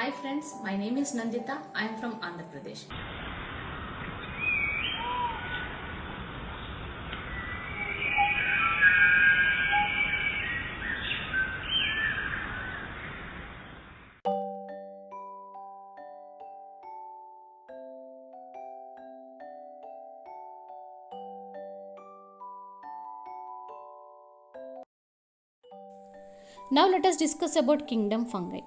Hi friends, my name is Nandita. I am from Andhra Pradesh. Now let us discuss about kingdom fungi.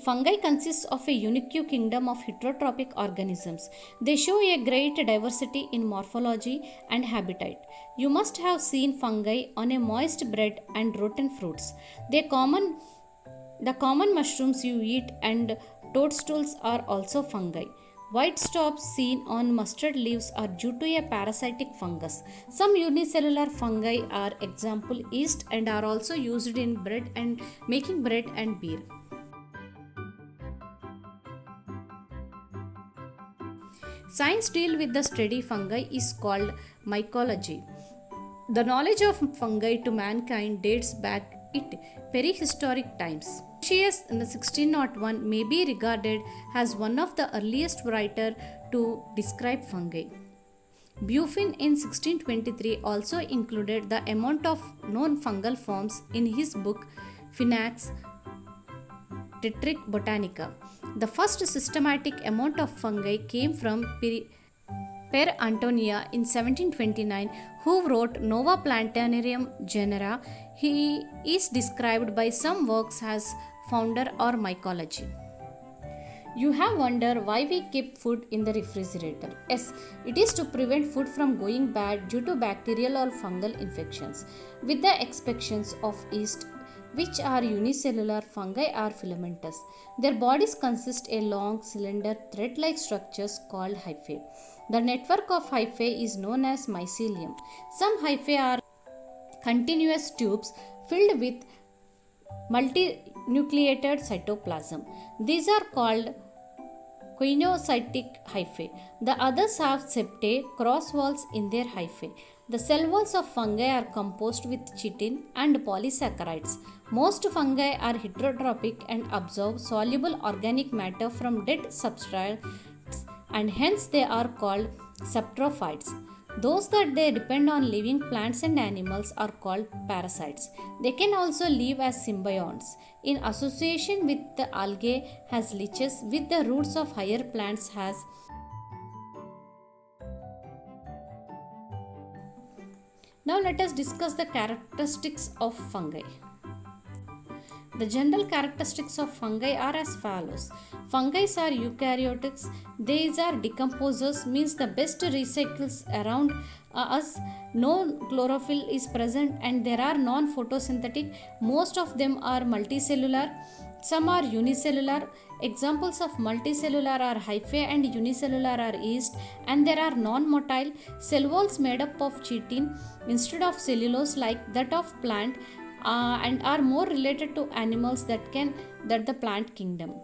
Fungi consists of a unique kingdom of heterotrophic organisms. They show a great diversity in morphology and habitat. You must have seen fungi on a moist bread and rotten fruits. The common mushrooms you eat and toadstools are also fungi. White stops seen on mustard leaves are due to a parasitic fungus. Some unicellular fungi are example yeast and are also used in bread and making bread and beer. Science deal with the study fungi is called mycology. The knowledge of fungi to mankind dates back it prehistoric times. Linnaeus in the 1601 may be regarded as one of the earliest writers to describe fungi. Buffon in 1623 also included the amount of known fungal forms in his book Finax Tetric Botanica. The first systematic amount of fungi came from Per Antonia in 1729, who wrote Nova Plantarum Genera. He is described by some works as founder or mycology. You have wondered why we keep food in the refrigerator. Yes, it is to prevent food from going bad due to bacterial or fungal infections. With the exceptions of yeast, which are unicellular, fungi are filamentous. Their bodies consist a long cylinder thread-like structures called hyphae. The network of hyphae is known as mycelium. Some hyphae are continuous tubes filled with multinucleated cytoplasm. These are called choanocytic hyphae. The others have septae, cross walls in their hyphae. The cell walls of fungi are composed with chitin and polysaccharides. Most fungi are heterotrophic and absorb soluble organic matter from dead substrates, and hence they are called saprophytes. Those that they depend on living plants and animals are called parasites. They can also live as symbionts in association with the algae as leeches with the roots of higher plants has. Now let us discuss the characteristics of fungi. The general characteristics of fungi are as follows. Fungi are eukaryotes. These are decomposers, means the best recycles around us. No chlorophyll is present and there are non-photosynthetic. Most of them are multicellular. Some are unicellular. Examples of multicellular are hyphae and unicellular are yeast, and there are non-motile cell walls made up of chitin instead of cellulose like that of plant, and are more related to animals that the plant kingdom.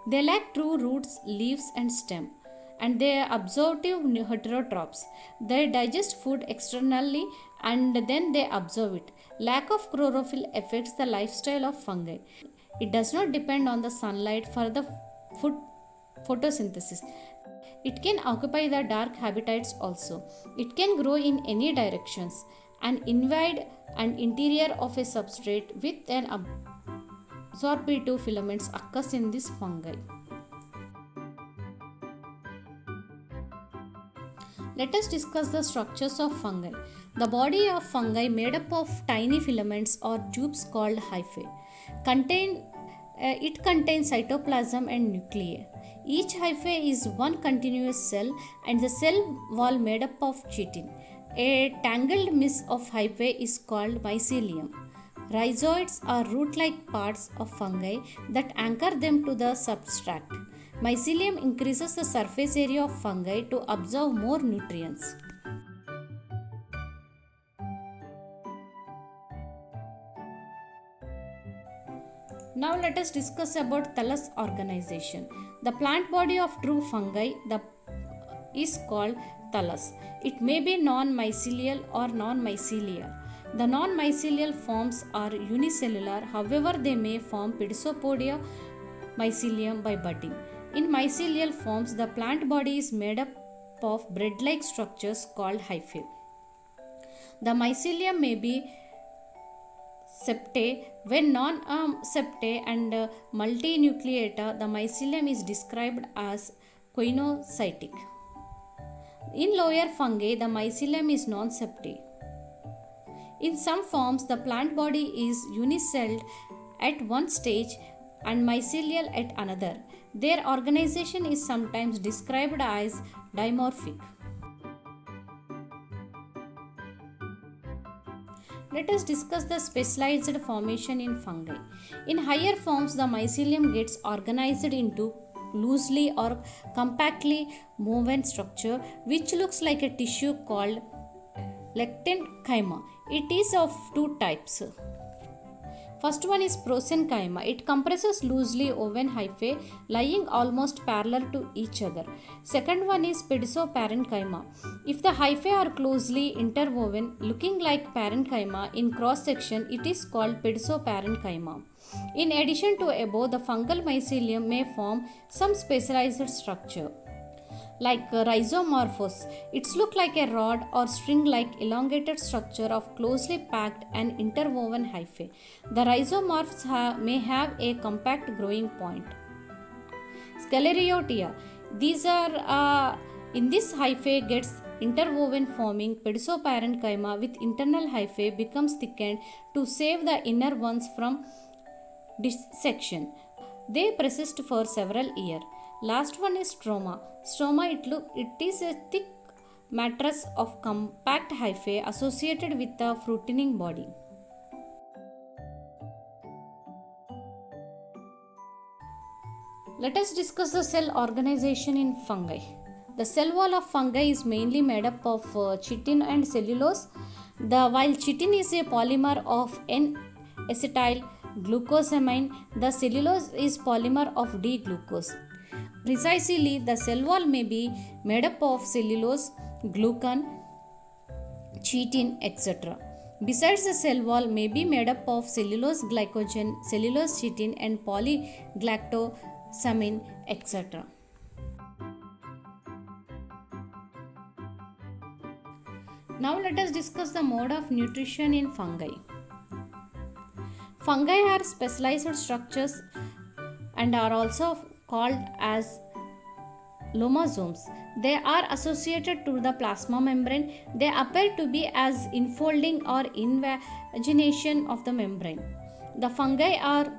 They lack true roots, leaves and stem, and they are absorptive heterotrophs. They digest food externally and then they absorb it. Lack of chlorophyll affects the lifestyle of fungi. It does not depend on the sunlight for the food photosynthesis. It can occupy the dark habitats also. It can grow in any directions and invade an interior of a substrate with an absorptive filaments occurs in this fungi. Let us discuss the structures of fungi. The body of fungi made up of tiny filaments or tubes called hyphae. It contains cytoplasm and nuclei. Each hyphae is one continuous cell and the cell wall made up of chitin. A tangled mass of hyphae is called mycelium. Rhizoids are root-like parts of fungi that anchor them to the substrate. Mycelium increases the surface area of fungi to absorb more nutrients. Now let us discuss about thallus organization. The plant body of true fungi is called thallus. It may be non-mycelial or non-mycelial. The non-mycelial forms are unicellular, however they may form pedisopodia mycelium by budding. In mycelial forms, the plant body is made up of bread-like structures called hyphae. The mycelium may be septate. When non-septate and multinucleata, the mycelium is described as coinocytic. In lower fungi, the mycelium is non-septate. In some forms, the plant body is unicelled at one stage and mycelial at another. Their organization is sometimes described as dimorphic. Let us discuss the specialized formation in fungi. In higher forms, the mycelium gets organized into loosely or compactly woven structure which looks like a tissue called lectenchima. It is of two types. First one is prosenchima. It comprises loosely woven hyphae lying almost parallel to each other. Second one is pedicoparenchyma. If the hyphae are closely interwoven, looking like parenchyma in cross section, it is called pedicoparenchyma. In addition to above, the fungal mycelium may form some specialized structure like rhizomorphos. It's look like a rod or string-like elongated structure of closely packed and interwoven hyphae. The rhizomorphs may have a compact growing point. Sclerotia. These are in this hyphae gets interwoven forming pedicoparenchyma with internal hyphae becomes thickened to save the inner ones from dissection. They persist for several years. Last one is stroma. Stroma, it is a thick matrix of compact hyphae associated with the fruiting body. Let us discuss the cell organization in fungi. The cell wall of fungi is mainly made up of chitin and cellulose. While chitin is a polymer of N-acetyl glucosamine, the cellulose is polymer of D-glucose. Precisely, the cell wall may be made up of cellulose, glucan, chitin, etc. Besides, the cell wall may be made up of cellulose glycogen, cellulose chitin, and polygalactosamine, etc. Now let us discuss the mode of nutrition in fungi. Fungi are specialized structures and are also called as lomosomes. They are associated to the plasma membrane. They appear to be as infolding or invagination of the membrane. The fungi are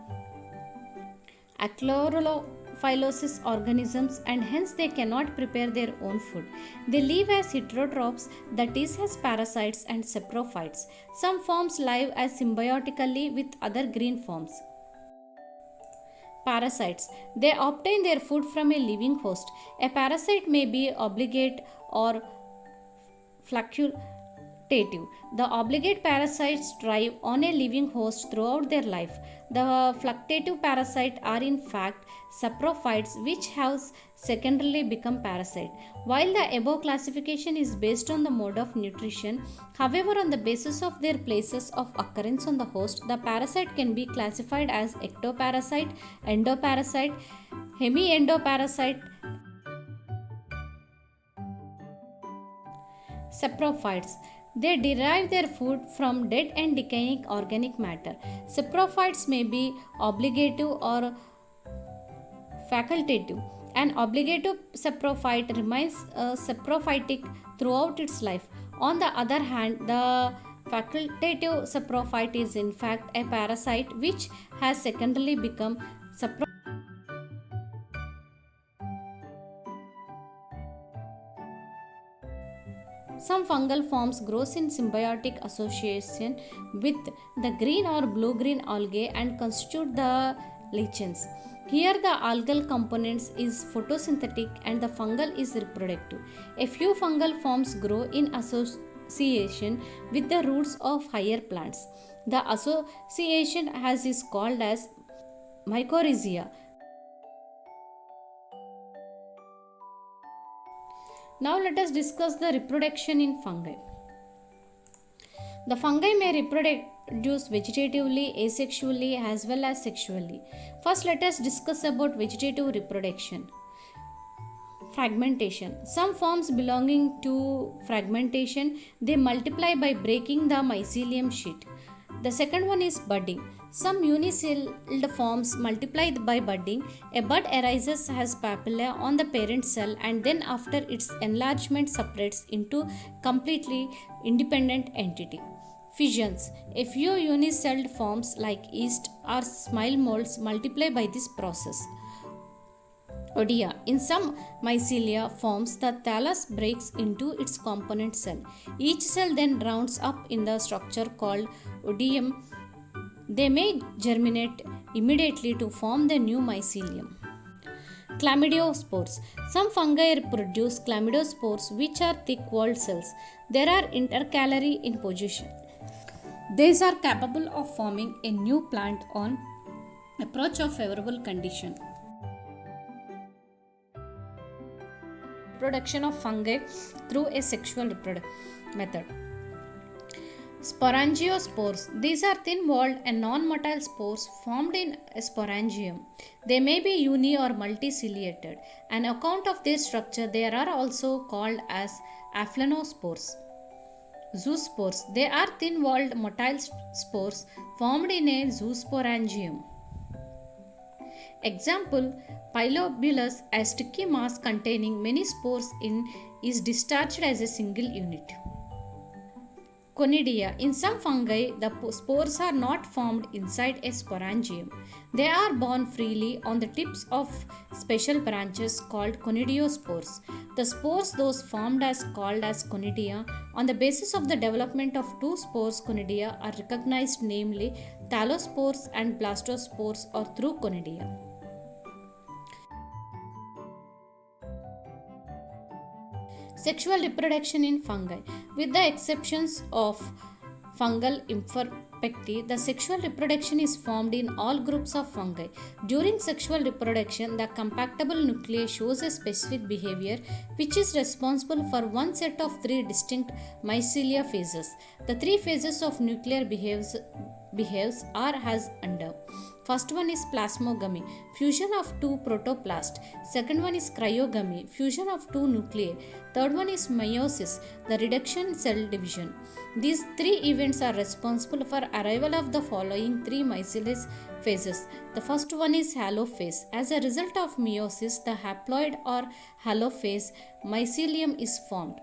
achlorophilous organisms and hence they cannot prepare their own food. They live as heterotrophs, that is as parasites and saprophytes. Some forms live as symbiotically with other green forms. Parasites. They obtain their food from a living host. A parasite may be obligate or facultative. The obligate parasites thrive on a living host throughout their life. The facultative parasites are in fact saprophytes which have secondarily become parasite. While the above classification is based on the mode of nutrition, however, on the basis of their places of occurrence on the host, the parasite can be classified as ectoparasite, endoparasite, hemiendoparasite, saprophytes. They derive their food from dead and decaying organic matter. Saprophytes may be obligative or facultative. An obligative saprophyte remains saprophytic throughout its life. On the other hand, the facultative saprophyte is in fact a parasite which has secondarily become saprophyte. Some fungal forms grows in symbiotic association with the green or blue-green algae and constitute the lichens. Here the algal components is photosynthetic and the fungal is reproductive. A few fungal forms grow in association with the roots of higher plants. The association is called as mycorrhiza. Now let us discuss the reproduction in fungi. The fungi may reproduce reproduce vegetatively, asexually, as well as sexually. First, let us discuss about vegetative reproduction. Fragmentation. Some forms belonging to fragmentation, they multiply by breaking the mycelium sheet. The second one is budding. Some unicelled forms multiply by budding. A bud arises as papilla on the parent cell and then after its enlargement separates into completely independent entity. Fissions. A few unicelled forms like yeast or smile molds multiply by this process. Odia. In some mycelia forms, the thallus breaks into its component cell. Each cell then rounds up in the structure called odium. They may germinate immediately to form the new mycelium. Chlamydospores. Some fungi produce chlamydospores, which are thick-walled cells. They are intercalary in position. These are capable of forming a new plant on approach of favorable condition. Reproduction of fungi through a sexual method. Sporangiospores. These are thin-walled and non-motile spores formed in a sporangium. They may be uni or multiciliated. On account of their structure, they are also called as aphlenospores. Zoospores. They are thin-walled motile spores formed in a zoosporangium. Example, Pilobulus, a sticky mass containing many spores is discharged as a single unit. Conidia. In some fungi, the spores are not formed inside a sporangium. They are borne freely on the tips of special branches called conidiospores. The spores those formed as called as conidia. On the basis of the development of two spores conidia are recognized, namely thallospores and blastospores, or through conidia. Sexual reproduction in fungi. With the exceptions of fungal imperfecti, the sexual reproduction is formed in all groups of fungi. During sexual reproduction, the compactable nuclei shows a specific behavior which is responsible for one set of three distinct mycelia phases. The three phases of nuclear behaves are as under. First one is plasmogamy, fusion of two protoplasts. Second one is cryogamy, fusion of two nuclei. Third one is meiosis, the reduction cell division. These three events are responsible for arrival of the following three mycelial phases. The first one is halo phase. As a result of meiosis, the haploid or halo phase mycelium is formed.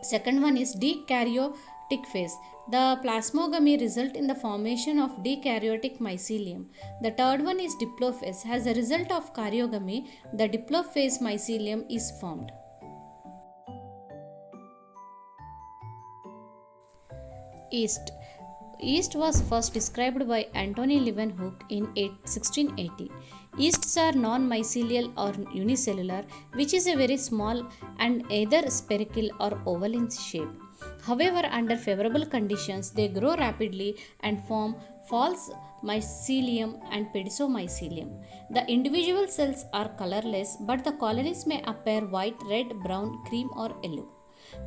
Second one is dekaryotic phase. The plasmogamy result in the formation of dekaryotic mycelium. The third one is diplophase. As a result of karyogamy, the diplophase mycelium is formed. Yeast. Yeast was first described by Antony Leeuwenhoek in 1680. Yeasts are non-mycelial or unicellular, which is a very small and either spherical or oval in shape. However, under favorable conditions, they grow rapidly and form false mycelium and pedicomycelium. The individual cells are colorless, but the colonies may appear white, red, brown, cream, or yellow.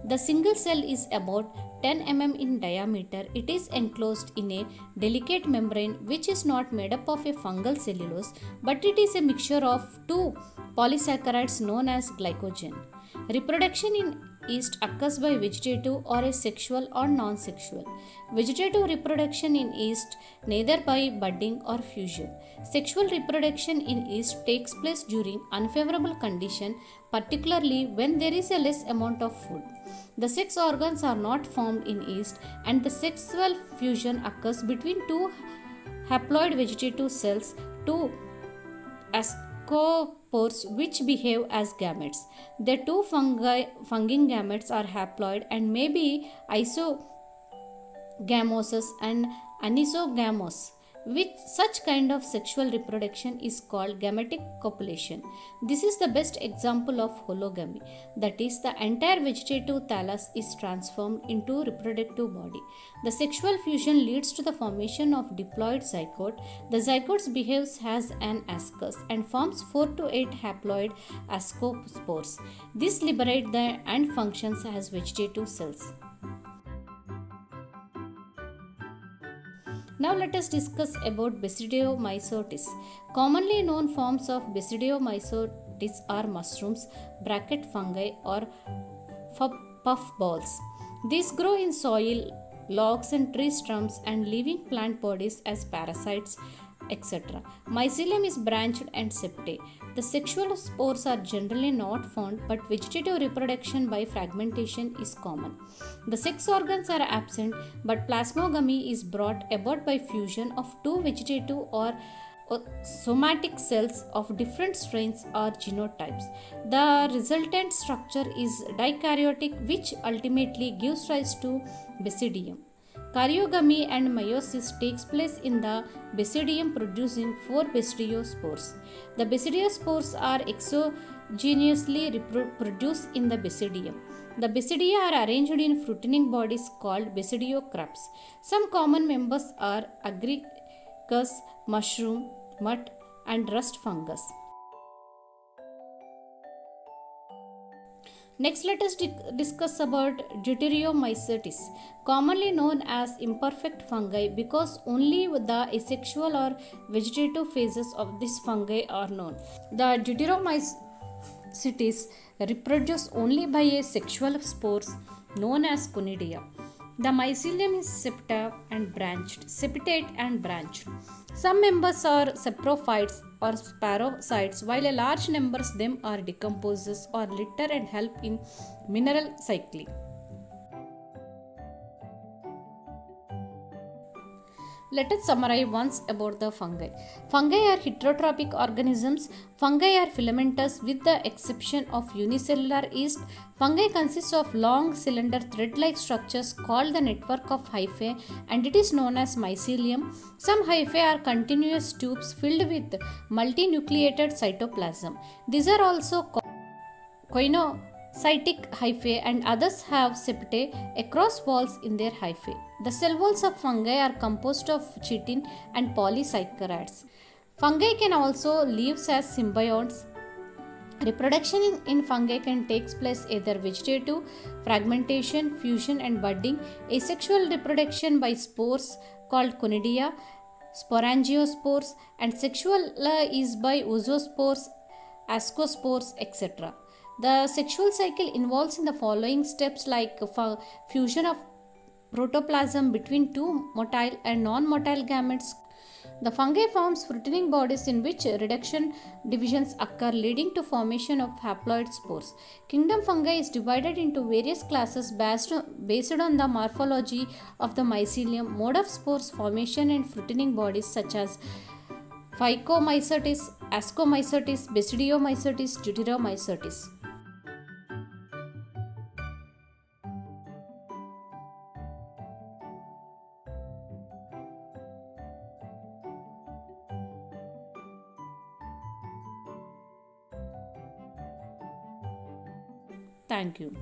The single cell is about 10 mm in diameter. It is enclosed in a delicate membrane which is not made up of a fungal cellulose, but it is a mixture of two polysaccharides known as glycogen. Reproduction in yeast occurs by vegetative or a sexual or non-sexual. Vegetative reproduction in yeast neither by budding or fusion. Sexual reproduction in yeast takes place during unfavorable condition, particularly when there is a less amount of food. The sex organs are not formed in yeast, and the sexual fusion occurs between two haploid vegetative cells, two ascospores which behave as gametes. The two fungine gametes are haploid and may be isogamous and anisogamous. With such kind of sexual reproduction is called gametic copulation. This is the best example of hologamy, that is, the entire vegetative thallus is transformed into reproductive body. The sexual fusion leads to the formation of diploid zygote. The zygote behaves as an ascus and forms 4 to 8 haploid ascospores. This liberate the and functions as vegetative cells. Now let us discuss about Basidiomycetes. Commonly known forms of Basidiomycetes are mushrooms, bracket fungi or puffballs. These grow in soil, logs and tree stumps and living plant bodies as parasites, etc. Mycelium is branched and septate. The sexual spores are generally not found, but vegetative reproduction by fragmentation is common. The sex organs are absent, but plasmogamy is brought about by fusion of two vegetative or somatic cells of different strains or genotypes. The resultant structure is dikaryotic, which ultimately gives rise to basidium. Karyogamy and meiosis takes place in the basidium producing 4 basidiospores. The basidiospores are exogenously produced in the basidium. The basidia are arranged in fruiting bodies called basidiocraps. Some common members are agaricus, mushroom, mud, and rust fungus. Next, let us discuss about Deuteriomycetes, commonly known as imperfect fungi because only the asexual or vegetative phases of this fungi are known. The Deuteromycetes reproduce only by a sexual spores known as conidia. The mycelium is septate and branched. Some members are saprophytes or sparocytes, while a large number of them are decomposers or litter and help in mineral cycling. Let us summarize once about the fungi. Fungi are heterotrophic organisms. Fungi are filamentous with the exception of unicellular yeast. Fungi consists of long cylinder thread-like structures called the network of hyphae and it is known as mycelium. Some hyphae are continuous tubes filled with multinucleated cytoplasm. These are also coinocytic hyphae and others have septae across walls in their hyphae. The cell walls of fungi are composed of chitin and polysaccharides. Fungi can also live as symbionts. Reproduction in fungi can take place either vegetative, fragmentation, fusion and budding, asexual reproduction by spores called conidia, sporangiospores, and sexual is by oozospores, ascospores, etc. The sexual cycle involves in the following steps like fusion of protoplasm between two motile and non-motile gametes. The fungi forms fruiting bodies in which reduction divisions occur leading to formation of haploid spores. Kingdom fungi is divided into various classes based on the morphology of the mycelium, mode of spores formation and fruiting bodies such as Phycomycetes, Ascomycetes, Basidiomycetes, Deuteromycetes. Thank you.